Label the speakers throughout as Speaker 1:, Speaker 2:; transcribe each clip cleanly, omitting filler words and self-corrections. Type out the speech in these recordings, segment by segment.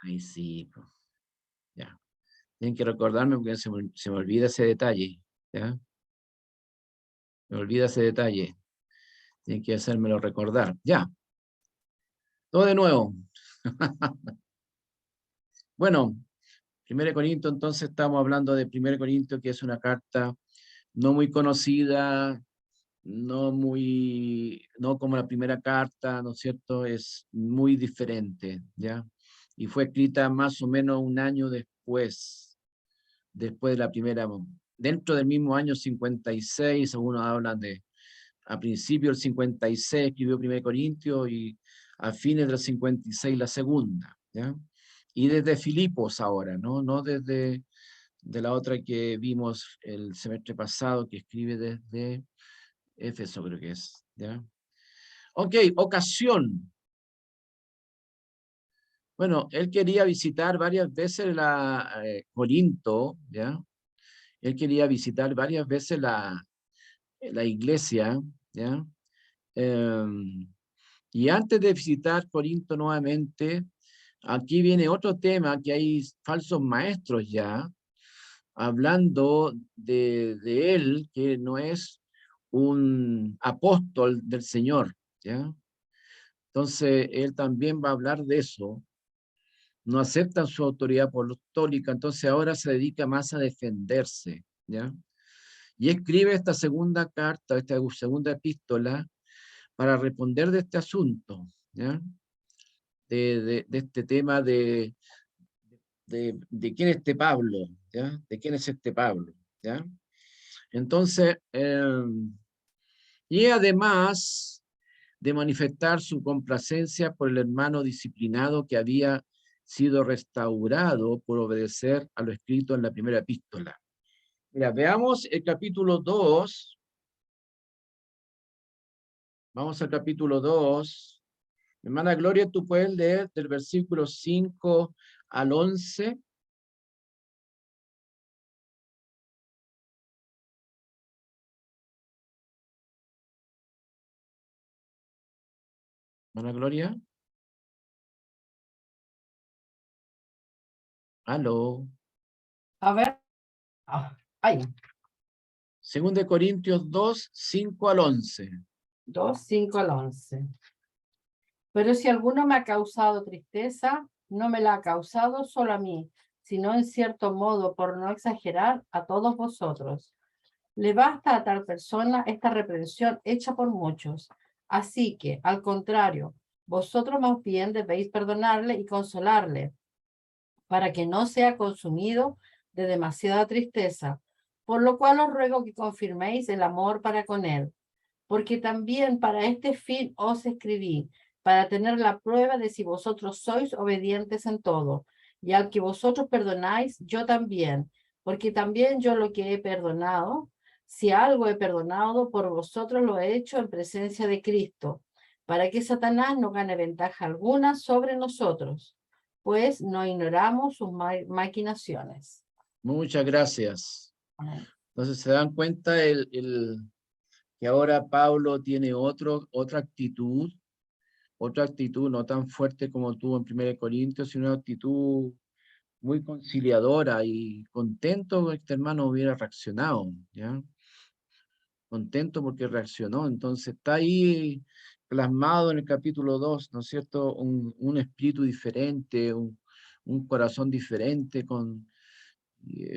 Speaker 1: Ahí sí, po, ya. Tienen que recordarme porque se me olvida ese detalle, ¿ya? Me olvida ese detalle. Tienen que hacérmelo recordar. Ya, todo de nuevo. Bueno, 1 Corinto, entonces estamos hablando de 1 Corinto, que es una carta no muy conocida, no como la primera carta, ¿no es cierto? Es muy diferente, ¿ya? Y fue escrita más o menos un año después de la primera, dentro del mismo año 56, algunos hablan de, a principios del 56 escribió 1 Corintios y a fines del 56 la segunda, ¿ya? Y desde Filipos ahora, ¿no? No desde de la otra que vimos el semestre pasado, que escribe desde Éfeso, creo que es, ¿ya? Ok, ocasión. Bueno, él quería visitar varias veces Corinto, ¿ya? Él quería visitar varias veces la iglesia, ¿ya? Em, y antes de visitar Corinto nuevamente, aquí viene otro tema, que hay falsos maestros ya, hablando de él, que no es un apóstol del Señor, ¿ya? Entonces, él también va a hablar de eso. No aceptan su autoridad apostólica, entonces ahora se dedica más a defenderse, ¿ya? Y escribe esta segunda carta, esta segunda epístola, para responder de este asunto, ¿ya? De este tema de quién es este Pablo, ¿ya? De quién es este Pablo, ¿ya? Entonces, y además de manifestar su complacencia por el hermano disciplinado que había sido restaurado por obedecer a lo escrito en la primera epístola. Mira, veamos el capítulo 2. Vamos al capítulo 2. Hermana Gloria, ¿tú puedes leer del versículo 5 al 11? Hermana Gloria. Aló.
Speaker 2: A ver, ahí,
Speaker 1: Según de Corintios 2, 5 al 11.
Speaker 2: 2, 5 al 11. Pero si alguno me ha causado tristeza, no me la ha causado solo a mí, sino en cierto modo, por no exagerar, a todos vosotros. Le basta a tal persona esta reprensión hecha por muchos. Así que, al contrario, vosotros más bien debéis perdonarle y consolarle, para que no sea consumido de demasiada tristeza, por lo cual os ruego que confirméis el amor para con él, porque también para este fin os escribí, para tener la prueba de si vosotros sois obedientes en todo, y al que vosotros perdonáis, yo también, porque también yo lo que he perdonado, si algo he perdonado, por vosotros lo he hecho en presencia de Cristo, para que Satanás no gane ventaja alguna sobre nosotros, pues no ignoramos sus maquinaciones.
Speaker 1: Muchas gracias.
Speaker 2: Amén.
Speaker 1: Entonces se dan cuenta que ahora Pablo tiene otra actitud no tan fuerte como tuvo en 1 Corintios, sino una actitud muy conciliadora y contento que este hermano hubiera reaccionado, ¿ya? Contento porque reaccionó. Entonces está ahí plasmado en el capítulo 2, ¿no es cierto? Un espíritu diferente, un corazón diferente,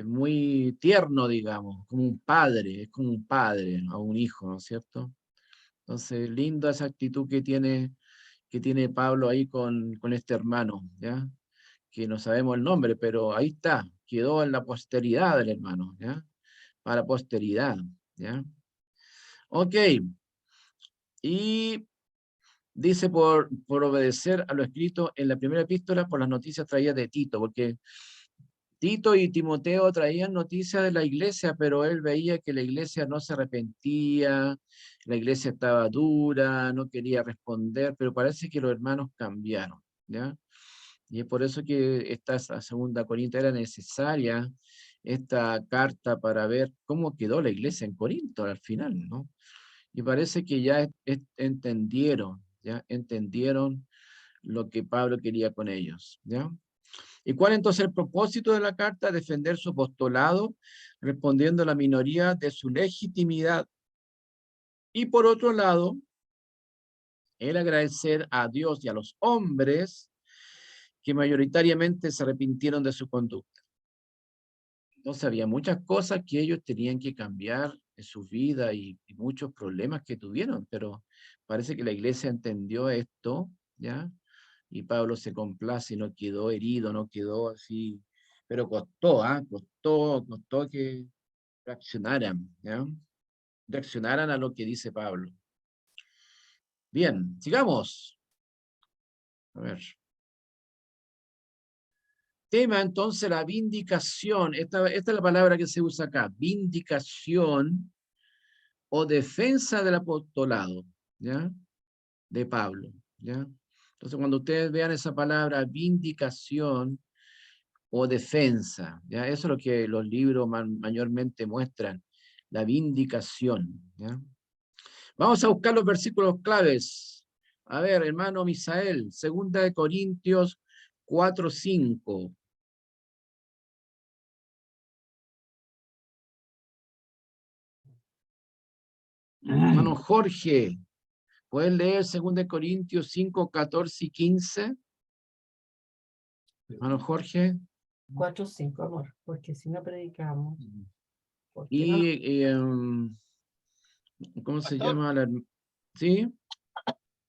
Speaker 1: muy tierno, digamos, como un padre, es como un padre a un hijo, ¿no es cierto? Entonces, linda esa actitud que tiene Pablo ahí con este hermano, ¿ya? Que no sabemos el nombre, pero ahí está, quedó en la posteridad del hermano, ¿ya? Para posteridad, ¿ya? Ok, y dice por obedecer a lo escrito en la primera epístola por las noticias traídas de Tito, porque Tito y Timoteo traían noticias de la iglesia, pero él veía que la iglesia no se arrepentía, la iglesia estaba dura, no quería responder, pero parece que los hermanos cambiaron, ¿ya? Y es por eso que esta segunda Corinto era necesaria, esta carta para ver cómo quedó la iglesia en Corinto al final, ¿no? Y parece que ya entendieron, ¿ya? Entendieron lo que Pablo quería con ellos, ¿ya? ¿Y cuál entonces el propósito de la carta? Defender su apostolado, respondiendo a la minoría de su legitimidad. Y por otro lado, el agradecer a Dios y a los hombres que mayoritariamente se arrepintieron de su conducta. Entonces había muchas cosas que ellos tenían que cambiar en su vida y muchos problemas que tuvieron, pero parece que la iglesia entendió esto, ¿ya? Y Pablo se complace y no quedó herido, no quedó así, pero costó, costó que reaccionaran, ¿ya? Reaccionaran a lo que dice Pablo. Bien, sigamos. A ver. Tema entonces la vindicación. Esta es la palabra que se usa acá. Vindicación o defensa del apostolado, ¿ya? De Pablo, ¿ya? Entonces cuando ustedes vean esa palabra vindicación o defensa, ¿ya? Eso es lo que los libros mayormente muestran, la vindicación, ¿ya? Vamos a buscar los versículos claves. A ver, hermano Misael, 2 Corintios 4:5. Hermano Jorge, ¿puedes leer 2 Corintios 5, 14 y 15? Hermano Jorge.
Speaker 2: 4, 5, amor, porque si no predicamos. Porque no,
Speaker 1: Y ¿cómo se
Speaker 3: Pastor,
Speaker 1: llama? ¿Sí?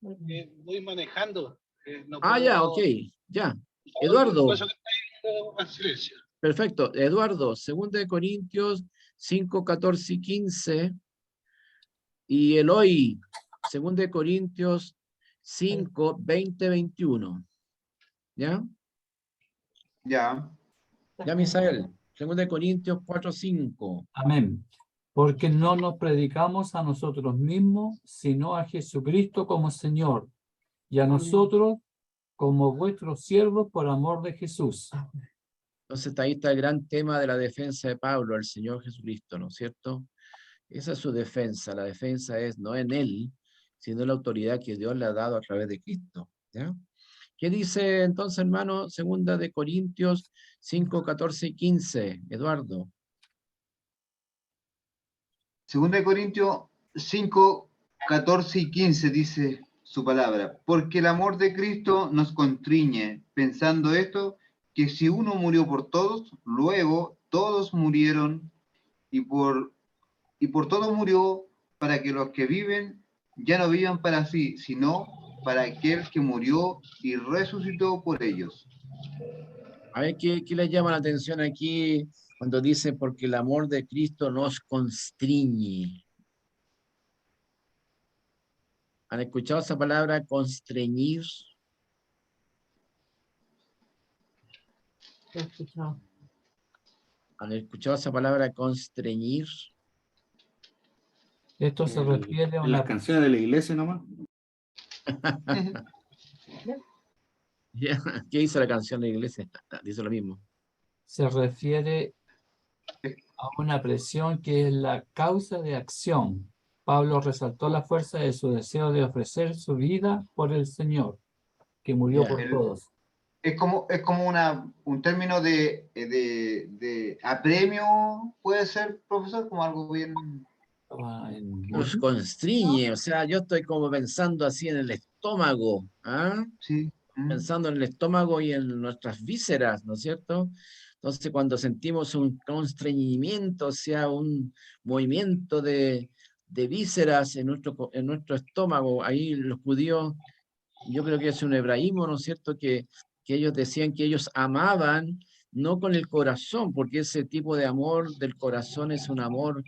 Speaker 3: voy manejando. No
Speaker 1: Ah, ya, ok,
Speaker 3: puedo.
Speaker 1: ya.
Speaker 3: Por favor, por
Speaker 1: Eduardo,
Speaker 3: eso que está en silencio.
Speaker 1: perfecto. Eduardo, 2 Corintios 5, 14 y 15. Y Eloy, 2 Corintios 5, 20, 21. ¿Ya?
Speaker 4: Ya.
Speaker 1: Ya, Misael, 2 Corintios 4, 5.
Speaker 5: Amén. Porque no nos predicamos a nosotros mismos, sino a Jesucristo como Señor, y a nosotros como vuestros siervos por amor de Jesús.
Speaker 1: Entonces ahí está el gran tema de la defensa de Pablo, al Señor Jesucristo, ¿no es cierto? Esa es su defensa. La defensa es no en él, sino en la autoridad que Dios le ha dado a través de Cristo. ¿Ya? ¿Qué dice entonces, hermano? 2 Corintios 5, 14 y 15. Eduardo.
Speaker 4: 2 Corintios 5, 14 y 15 dice su palabra. Porque el amor de Cristo nos constriñe, pensando esto, que si uno murió por todos, luego todos murieron y por todo murió para que los que viven ya no vivan para sí, sino para aquel que murió y resucitó por ellos.
Speaker 1: A ver, ¿qué les llama la atención aquí cuando dice porque el amor de Cristo nos constriñe? ¿Han escuchado esa palabra constreñir?
Speaker 2: he escuchado.
Speaker 1: ¿Han escuchado esa palabra constreñir?
Speaker 5: Esto se refiere a
Speaker 6: En las
Speaker 5: una,
Speaker 6: canciones de la iglesia nomás.
Speaker 1: ¿Qué hizo la canción de la iglesia? Dice lo mismo.
Speaker 5: se refiere a una presión que es la causa de acción. Pablo resaltó la fuerza de su deseo de ofrecer su vida por el Señor, que murió
Speaker 1: Ya.
Speaker 5: por todos.
Speaker 4: Es como un término de apremio, puede ser, profesor, como algo bien...
Speaker 1: Nos constriñe, o sea, yo estoy como pensando así en el estómago, ¿ah?
Speaker 4: Sí.
Speaker 1: Pensando en el estómago y en nuestras vísceras, ¿no es cierto? Entonces, cuando sentimos un constreñimiento, o sea, un movimiento de vísceras en nuestro estómago, ahí los judíos, yo creo que es un hebraísmo, ¿no es cierto?, que ellos decían que ellos amaban no con el corazón, porque ese tipo de amor del corazón es un amor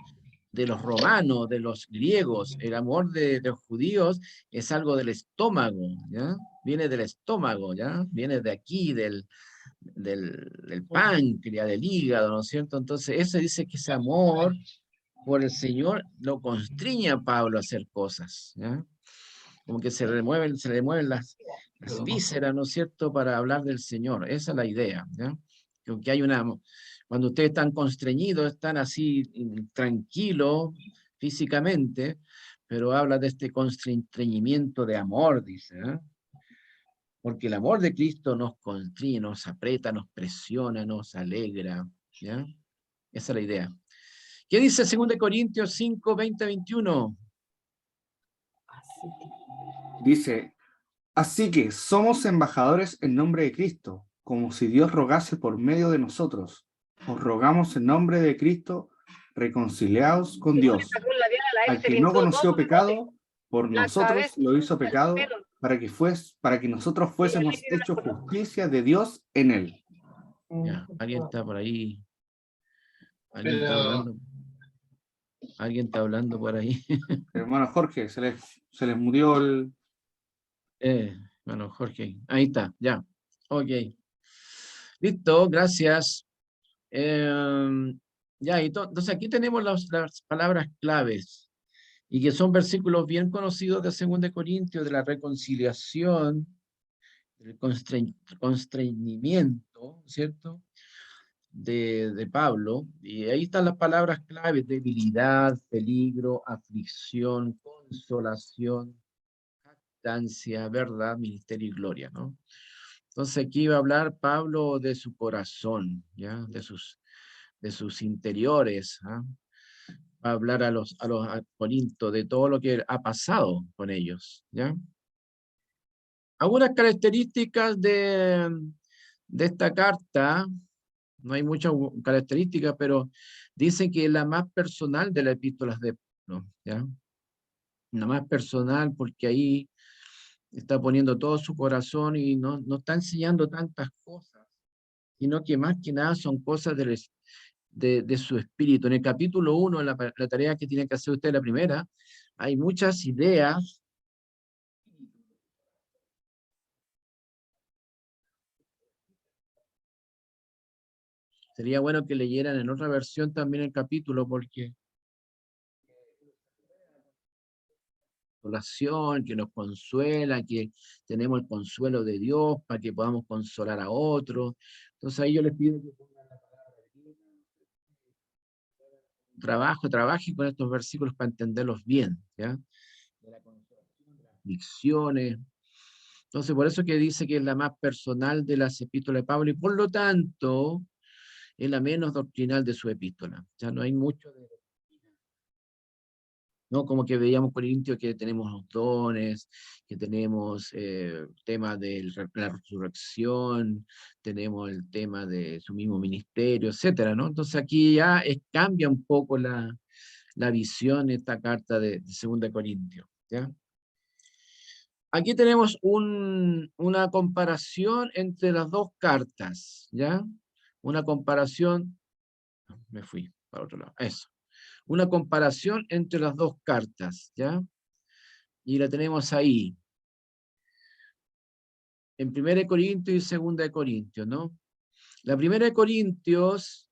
Speaker 1: de los romanos, de los griegos. El amor de los judíos es algo del estómago, ¿ya? Viene del estómago, ¿ya? Viene de aquí, del páncreas, del hígado, ¿no es cierto? Entonces, eso dice que ese amor por el Señor lo constriñe a Pablo a hacer cosas, ¿ya? Como que se le mueven las vísceras, ¿no es cierto?, para hablar del Señor. Esa es la idea, ¿ya? Que hay cuando ustedes están constreñidos, están así tranquilos físicamente, pero habla de este constreñimiento de amor, dice, ¿eh? porque el amor de Cristo nos constriñe, nos aprieta, nos presiona, nos alegra, ¿ya? Esa es la idea. ¿Qué dice 2 Corintios 5, 20, 21?
Speaker 2: Así que,
Speaker 6: Dice, así que somos embajadores en nombre de Cristo, como si Dios rogase por medio de nosotros. Os rogamos en nombre de Cristo, reconciliados con Dios. Al que no conoció pecado, por nosotros lo hizo pecado, para que nosotros fuésemos hechos justicia de Dios en él.
Speaker 1: Ya, alguien está por ahí. Alguien está
Speaker 3: Pero-
Speaker 1: hablando. Alguien está hablando por ahí.
Speaker 6: Hermano Jorge, se les murió el...
Speaker 1: Bueno, Jorge, ahí está, ya. Ok. Listo, gracias. Ya, entonces aquí tenemos las palabras claves, y que son versículos bien conocidos de 2 Corintios, de la reconciliación, del constreñimiento, ¿cierto? De Pablo, y ahí están las palabras claves: debilidad, peligro, aflicción, consolación, jactancia, verdad, ministerio y gloria, ¿no? Entonces aquí va a hablar Pablo de su corazón, ¿ya? De sus interiores, ¿ah? Va a hablar a Corinto de todo lo que ha pasado con ellos, ¿ya? Algunas características de esta carta, no hay muchas características, pero dicen que es la más personal de las epístolas de Pablo, ¿ya? La más personal, porque ahí está poniendo todo su corazón y no está enseñando tantas cosas, sino que más que nada son cosas de su espíritu. En el capítulo 1, la tarea que tiene que hacer usted, la primera, hay muchas ideas. Sería bueno que leyeran en otra versión también el capítulo, porque consolación, que nos consuela, que tenemos el consuelo de Dios para que podamos consolar a otros. Entonces ahí yo les pido que pongan la palabra trabajen con estos versículos para entenderlos bien, ¿ya? De la consolación, de las aflicciones. Entonces por eso que dice que es la más personal de las epístolas de Pablo, y por lo tanto es la menos doctrinal de su epístola. Ya no hay mucho de doctrina, ¿no? Como que veíamos Corintios, que tenemos los dones, que tenemos temas de la resurrección, tenemos el tema de su mismo ministerio, etcétera, ¿no? Entonces aquí ya cambia un poco la visión de esta carta de 2 Corintios, ¿ya? Aquí tenemos una comparación entre las dos cartas, ¿ya? Una comparación, me fui para otro lado, eso. Una comparación entre las dos cartas, ¿ya? Y la tenemos ahí, en 1 Corintios y 2 Corintios, ¿no? La 1 Corintios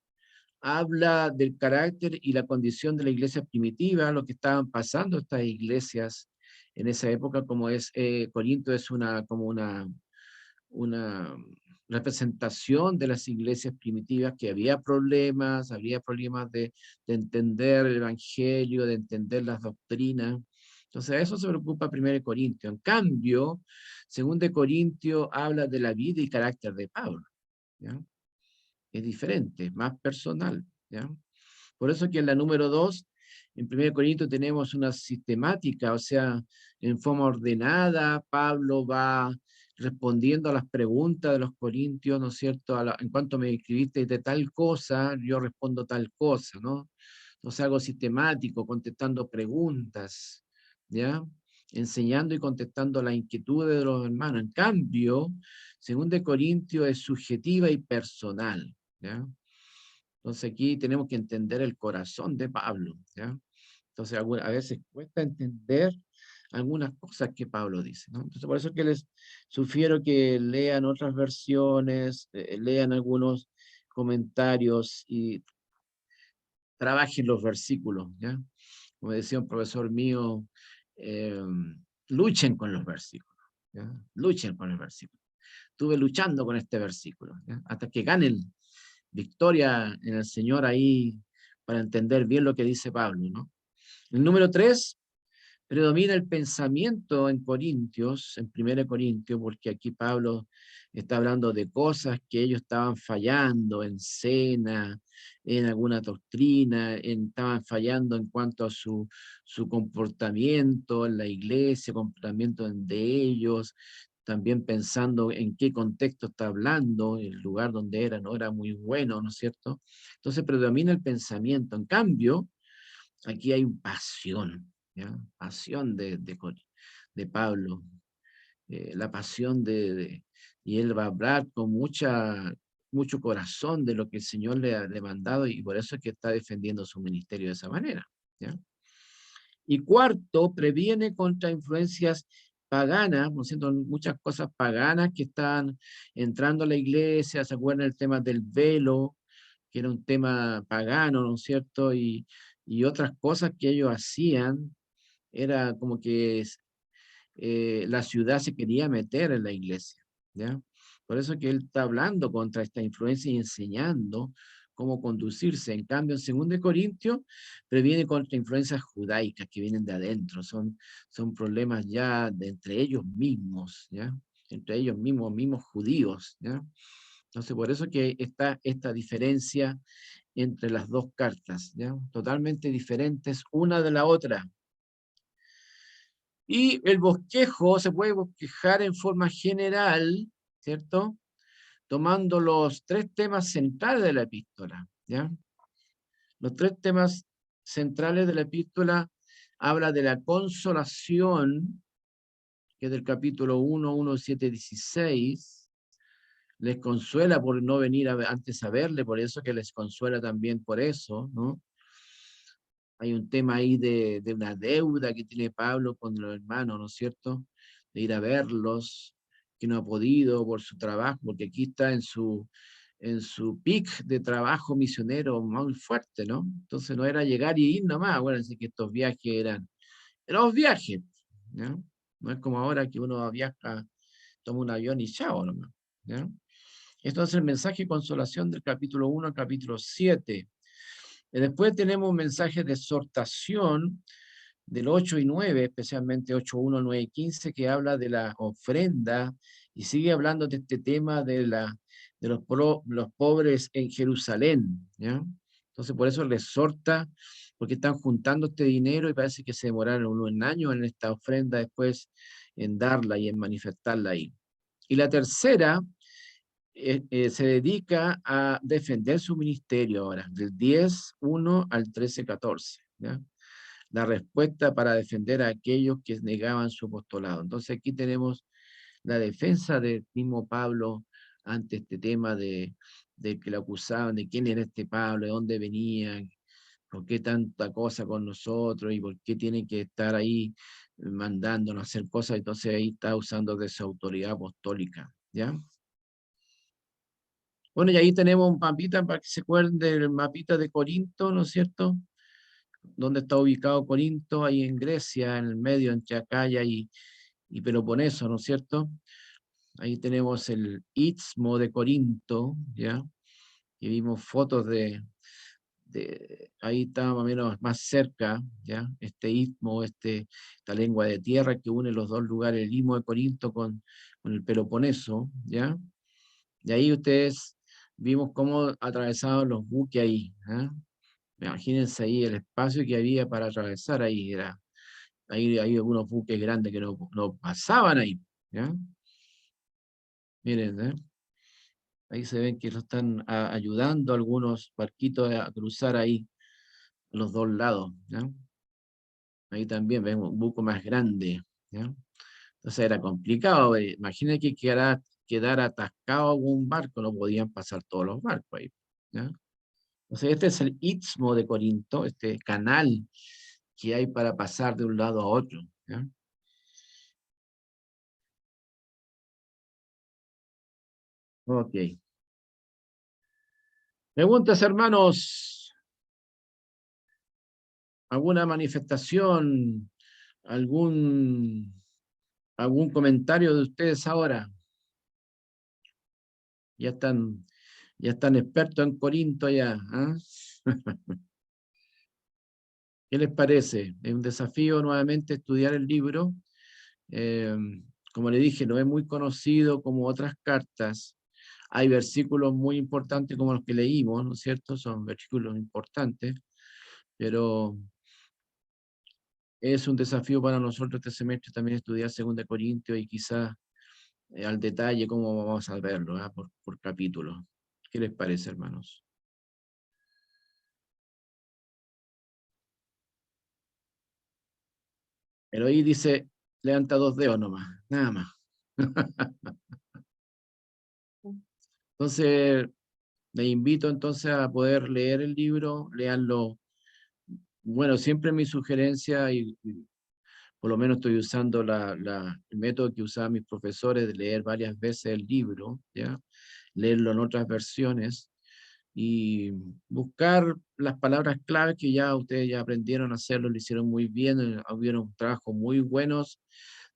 Speaker 1: habla del carácter y la condición de la iglesia primitiva, lo que estaban pasando estas iglesias en esa época, como es Corinto es como una representación de las iglesias primitivas, que había problemas de entender el evangelio, de entender las doctrinas. Entonces a eso se preocupa 1 Corintios. En cambio, 2 Corintios habla de la vida y carácter de Pablo, ¿ya? Es diferente, más personal, ¿ya? Por eso que en la número 2, en 1 Corintios tenemos una sistemática, o sea, en forma ordenada, Pablo va respondiendo a las preguntas de los corintios, ¿no es cierto? En cuanto me escribiste de tal cosa, yo respondo tal cosa, ¿no? Entonces algo sistemático, contestando preguntas, ¿ya? Enseñando y contestando las inquietudes de los hermanos. En cambio, 2 Corintios es subjetiva y personal, ¿ya? Entonces aquí tenemos que entender el corazón de Pablo, ¿ya? Entonces a veces cuesta entender algunas cosas que Pablo dice, ¿no? Entonces por eso que les sugiero que lean otras versiones, lean algunos comentarios y trabajen los versículos, ¿ya? Como decía un profesor mío, eh, luchen con los versículos, ¿ya? Luchen con el versículo. Estuve luchando con este versículo, ¿ya? Hasta que ganen victoria en el Señor ahí para entender bien lo que dice Pablo, ¿no? El número 3, predomina el pensamiento en Corintios, en 1 Corintios, porque aquí Pablo está hablando de cosas que ellos estaban fallando en cena, en alguna doctrina, estaban fallando en cuanto a su comportamiento en la iglesia, comportamiento de ellos, también pensando en qué contexto está hablando, el lugar donde era no era muy bueno, ¿no es cierto? Entonces predomina el pensamiento. En cambio, aquí hay pasión, ¿ya? Pasión de Pablo, la pasión y él va a hablar con mucho corazón de lo que el Señor le ha demandado y por eso es que está defendiendo su ministerio de esa manera, ¿ya? Y cuarto, previene contra influencias paganas, ¿no es cierto? Muchas cosas paganas que están entrando a la iglesia, ¿se acuerdan el tema del velo? Que era un tema pagano, ¿no es cierto? Y otras cosas que ellos hacían, era como que la ciudad se quería meter en la iglesia, ¿ya? Por eso que él está hablando contra esta influencia y enseñando cómo conducirse. En cambio, en 2 Corintios, previene contra influencias judaicas que vienen de adentro, son problemas ya de entre ellos mismos, ¿ya? Entre ellos mismos judíos, ¿ya? Entonces, por eso que está esta diferencia entre las dos cartas, ¿ya? Totalmente diferentes una de la otra. Y el bosquejo se puede bosquejar en forma general, ¿cierto? Tomando los 3 temas centrales de la epístola, ¿ya? Los 3 temas centrales de la epístola habla de la consolación, que es del capítulo 1, 1, 7, 16, les consuela por no venir antes a verle, por eso que les consuela también por eso, ¿no? Hay un tema ahí de una deuda que tiene Pablo con los hermanos, ¿no es cierto? De ir a verlos, que no ha podido por su trabajo, porque aquí está en su pic de trabajo misionero muy fuerte, ¿no? Entonces no era llegar y ir nomás, acuérdense que estos viajes eran los viajes, ¿no? No es como ahora que uno viaja, toma un avión y chao nomás, ¿ya? Entonces el mensaje de consolación del capítulo 1 al capítulo 7. Después tenemos mensajes de exhortación del 8 y 9, especialmente 8, 1, 9 y 15, que habla de la ofrenda y sigue hablando de este tema de los pobres en Jerusalén, ¿ya? Entonces por eso les exhorta, porque están juntando este dinero y parece que se demoraron un año en esta ofrenda después en darla y en manifestarla ahí. Y la tercera se dedica a defender su ministerio ahora, del 10:1 al 13:14, ¿ya? La respuesta para defender a aquellos que negaban su apostolado. Entonces aquí tenemos la defensa del mismo Pablo ante este tema de que lo acusaban, de quién era este Pablo, de dónde venía, por qué tanta cosa con nosotros y por qué tiene que estar ahí mandándonos a hacer cosas. Entonces ahí está usando de su autoridad apostólica, ¿ya? Bueno, y ahí tenemos un mapita para que se acuerden del mapita de Corinto, ¿no es cierto? ¿Dónde está ubicado Corinto? Ahí en Grecia, en el medio, entre Acaya y Peloponeso, ¿no es cierto? Ahí tenemos el Istmo de Corinto, ¿ya? Y vimos fotos ahí está más o menos más cerca, ¿ya? Este Istmo, esta lengua de tierra que une los dos lugares, el Istmo de Corinto con el Peloponeso, ¿ya? Y ahí ustedes vimos cómo atravesaban los buques ahí, ¿eh? Imagínense ahí el espacio que había para atravesar ahí, ahí hay algunos buques grandes que no pasaban ahí, ¿ya? Miren, ¿eh? Ahí se ven que lo están ayudando algunos barquitos a cruzar ahí los dos lados, ¿ya? Ahí también vemos un buque más grande, ¿ya? Entonces era complicado, imagínense que quedar atascado algún barco, no podían pasar todos los barcos ahí, ¿ya? Entonces este es el Istmo de Corinto, este canal que hay para pasar de un lado a otro, ¿ya? Ok. Preguntas, hermanos. ¿Alguna manifestación? ¿Algún comentario de ustedes ahora? Ya están expertos en Corinto ya, ¿ah? ¿Qué les parece? Es un desafío nuevamente estudiar el libro. Eh, como le dije, no es muy conocido como otras cartas. Hay versículos muy importantes como los que leímos, ¿no es cierto? Son versículos importantes, pero es un desafío para nosotros este semestre también estudiar 2 Corintios y quizás al detalle cómo vamos a verlo, ¿ah? Por capítulo. ¿Qué les parece, hermanos? Pero ahí dice, levanta 2 dedos nomás, nada más. Entonces, les invito entonces a poder leer el libro, leanlo. Bueno, siempre mi sugerencia, y por lo menos estoy usando el método que usaban mis profesores de leer varias veces el libro, ¿ya? Leerlo en otras versiones y buscar las palabras claves que ya ustedes ya aprendieron a hacerlo, lo hicieron muy bien, hubieron trabajos muy buenos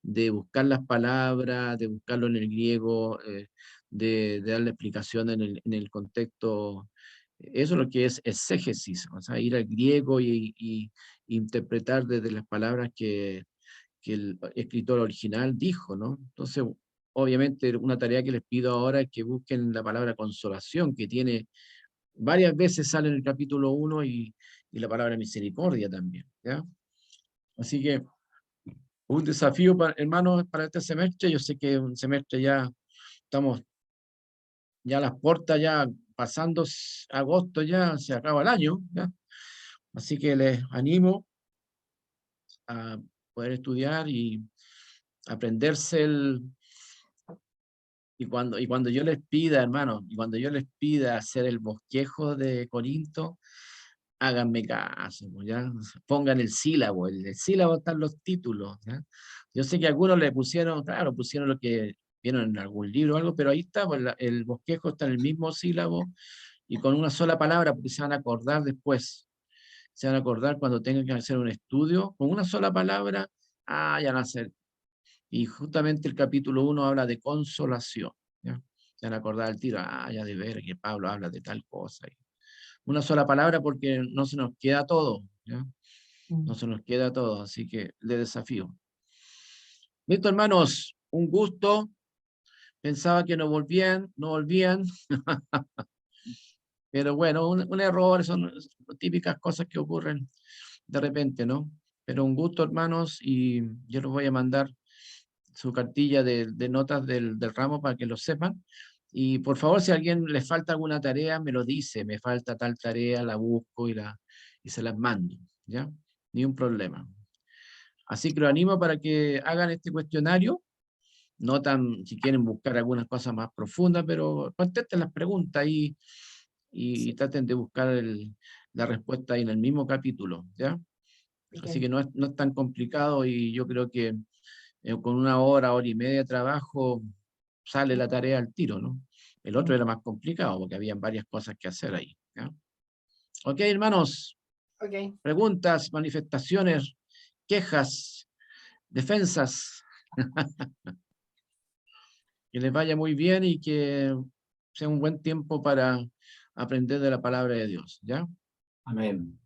Speaker 1: de buscar las palabras, de buscarlo en el griego, de darle explicación en el contexto. Eso es lo que es exégesis, o sea, ir al griego y interpretar desde las palabras que el escritor original dijo, ¿no? Entonces, obviamente, una tarea que les pido ahora es que busquen la palabra consolación, que tiene varias veces sale en el capítulo 1 y la palabra misericordia también, ¿ya? Así que un desafío, hermanos, para este semestre. Yo sé que es un semestre ya, estamos ya a las puertas, ya pasando agosto, ya se acaba el año, ¿ya? Así que les animo a poder estudiar y aprenderse y cuando yo les pida, hermanos, y cuando yo les pida hacer el bosquejo de Corinto, háganme caso, pues, ¿ya? Pongan el sílabo, el sílabo están los títulos, ¿ya? Yo sé que algunos le pusieron, claro, pusieron lo que vieron en algún libro o algo, pero ahí está, pues, el bosquejo está en el mismo sílabo y con una sola palabra, porque se van a acordar después, se van a acordar cuando tengan que hacer un estudio, con una sola palabra, ya van a hacer. Y justamente el capítulo 1 habla de consolación, ¿ya? Se van a acordar al tiro, ya de ver que Pablo habla de tal cosa. Una sola palabra porque no se nos queda todo, ¿ya? No se nos queda todo, así que le desafío. Listo, hermanos, un gusto. Pensaba que no volvían, pero bueno, un error, son típicas cosas que ocurren de repente, ¿no? Pero un gusto, hermanos, y yo les voy a mandar su cartilla de notas del ramo para que lo sepan. Y por favor, si a alguien le falta alguna tarea, me lo dice, me falta tal tarea, la busco y se las mando, ¿ya? Ni un problema. Así que lo animo para que hagan este cuestionario, notan si quieren buscar algunas cosas más profundas, pero contesten las preguntas y traten de buscar la respuesta ahí en el mismo capítulo, ¿ya? Así que no es tan complicado y yo creo que con 1 hora y media de trabajo sale la tarea al tiro, ¿no? El otro era más complicado porque había varias cosas que hacer ahí, ¿ya? Ok, hermanos,
Speaker 2: Ok.
Speaker 1: preguntas, manifestaciones, quejas, defensas. Que les vaya muy bien y que sea un buen tiempo para aprender de la palabra de Dios, ¿ya?
Speaker 5: Amén.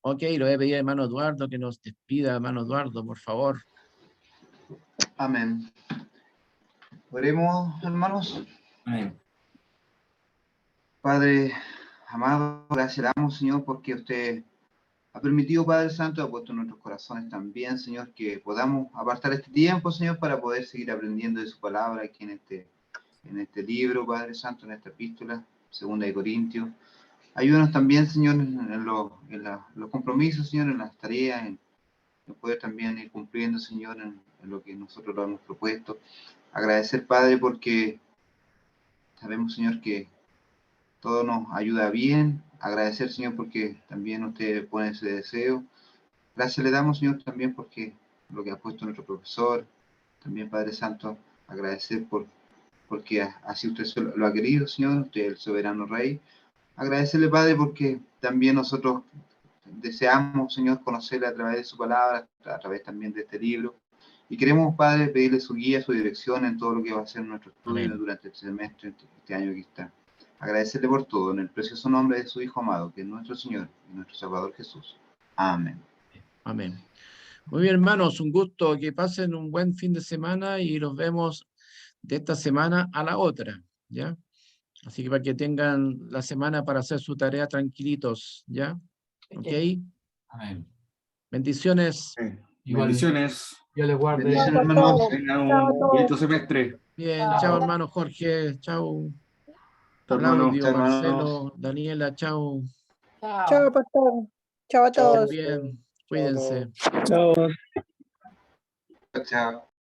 Speaker 1: Ok, lo voy a pedir a hermano Eduardo que nos despida, hermano Eduardo, por favor.
Speaker 4: Amén. Oremos, hermanos.
Speaker 5: Amén.
Speaker 4: Padre amado, gracias le damos, Señor, porque usted ha permitido, Padre Santo, ha puesto en nuestros corazones también, Señor, que podamos apartar este tiempo, Señor, para poder seguir aprendiendo de su palabra aquí en este libro, Padre Santo, en esta epístola, 2 Corintios. Ayúdanos también, Señor, en los compromisos, Señor, en las tareas, en poder también ir cumpliendo, Señor, en lo que nosotros lo hemos propuesto. Agradecer, Padre, porque sabemos, Señor, que todo nos ayuda bien. Agradecer, Señor, porque también usted pone ese deseo. Gracias le damos, Señor, también porque lo que ha puesto nuestro profesor, también Padre Santo, agradecer porque así usted lo ha querido, Señor, usted es el soberano Rey. Agradecerle, Padre, porque también nosotros deseamos, Señor, conocerle a través de su palabra, a través también de este libro. Y queremos, Padre, pedirle su guía, su dirección en todo lo que va a ser nuestro estudio
Speaker 1: Amén.
Speaker 4: durante este semestre, este año que está. Agradecerle por todo, en el precioso nombre de su Hijo amado, que es nuestro Señor y nuestro Salvador Jesús. Amén.
Speaker 1: Amén. Muy bien, hermanos, un gusto. Que pasen un buen fin de semana y nos vemos de esta semana a la otra, ¿ya? Así que para que tengan la semana para hacer su tarea tranquilitos, ¿ya? ¿Ok?
Speaker 5: Amén.
Speaker 1: Bendiciones.
Speaker 5: Igual,
Speaker 6: Bendiciones.
Speaker 5: yo le guarde.
Speaker 4: Bendiciones, hermanos.
Speaker 6: Tengan un bonito semestre.
Speaker 1: Bien,
Speaker 2: Chao.
Speaker 1: chao, hermano Jorge. Chao,
Speaker 6: Chao, hermano.
Speaker 1: Claudio,
Speaker 4: Chao, hermanos.
Speaker 1: Marcelo, Daniela, chao.
Speaker 2: Chao.
Speaker 7: Chao, pastor. Chao a
Speaker 1: Estén
Speaker 7: todos.
Speaker 1: bien, cuídense.
Speaker 8: Chao.
Speaker 4: Chao.